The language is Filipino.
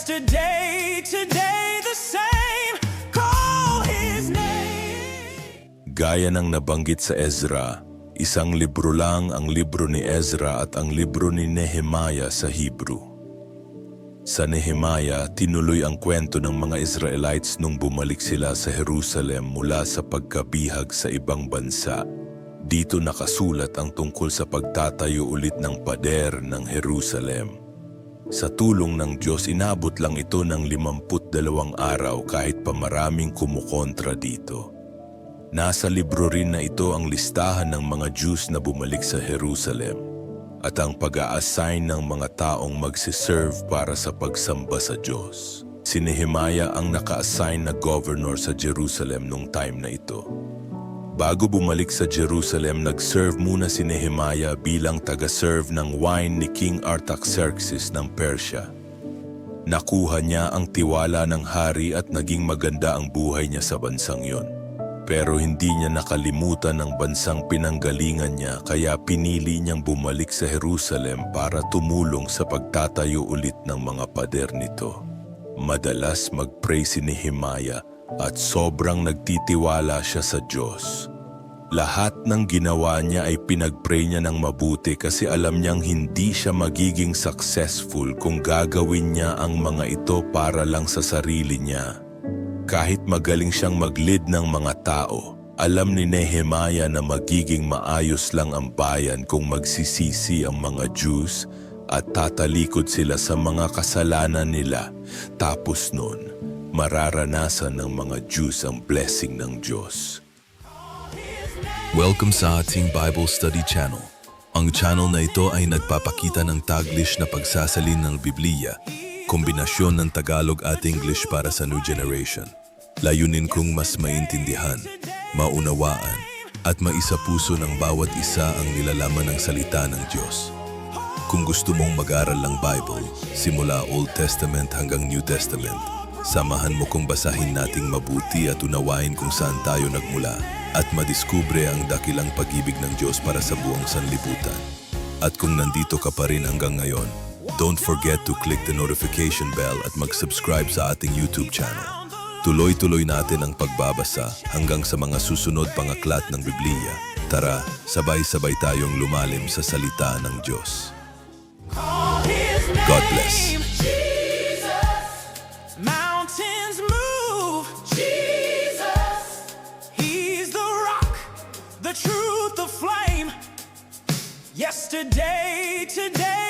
Yesterday, today the same. Call his name. Gaya ng nabanggit sa Ezra, isang libro lang ang libro ni Ezra at ang libro ni Nehemiah sa Hebrew. Sa Nehemiah, tinuloy ang kwento ng mga Israelites nung bumalik sila sa Jerusalem mula sa pagkabihag sa ibang bansa. Dito nakasulat ang tungkol sa pagtatayo ulit ng pader ng Jerusalem. Sa tulong ng Diyos, inabot lang ito ng 52 araw kahit pa maraming kumukontra dito. Nasa libro rin na ito ang listahan ng mga Jews na bumalik sa Jerusalem at ang pag-a-assign ng mga taong magsiserve para sa pagsamba sa Diyos. Si Nehemiah ang naka-assign na governor sa Jerusalem nung time na ito. Bago bumalik sa Jerusalem, nag-serve muna si Nehemiah bilang taga-serve ng wine ni King Artaxerxes ng Persia. Nakuha niya ang tiwala ng hari at naging maganda ang buhay niya sa bansang yon. Pero hindi niya nakalimutan ang bansang pinanggalingan niya kaya pinili niyang bumalik sa Jerusalem para tumulong sa pagtatayo ulit ng mga pader nito. Madalas mag-pray si Nehemiah at sobrang nagtitiwala siya sa Diyos. Lahat ng ginawa niya ay pinag-pray niya ng mabuti kasi alam niyang hindi siya magiging successful kung gagawin niya ang mga ito para lang sa sarili niya. Kahit magaling siyang mag-lead ng mga tao, alam ni Nehemiah na magiging maayos lang ang bayan kung magsisisi ang mga Jews at tatalikod sila sa mga kasalanan nila. Tapos noon, mararanasan ng mga Jews ang blessing ng Diyos. Welcome sa ating Bible Study Channel. Ang channel na ito ay nagpapakita ng Taglish na pagsasalin ng Biblia, kombinasyon ng Tagalog at English para sa new generation. Layunin kong mas maintindihan, maunawaan, at maisapuso ng bawat isa ang nilalaman ng salita ng Diyos. Kung gusto mong mag-aral ng Bible, simula Old Testament hanggang New Testament, samahan mo kong basahin nating mabuti at unawain kung saan tayo nagmula at madiskubre ang dakilang pag-ibig ng Diyos para sa buong sanlibutan. At kung nandito ka pa rin hanggang ngayon, don't forget to click the notification bell at mag-subscribe sa ating YouTube channel. Tuloy-tuloy natin ang pagbabasa hanggang sa mga susunod pang aklat ng Biblia. Tara, sabay-sabay tayong lumalim sa salita ng Diyos. God bless. Mountains move. Jesus. He's the rock, the truth, the flame. Yesterday, today.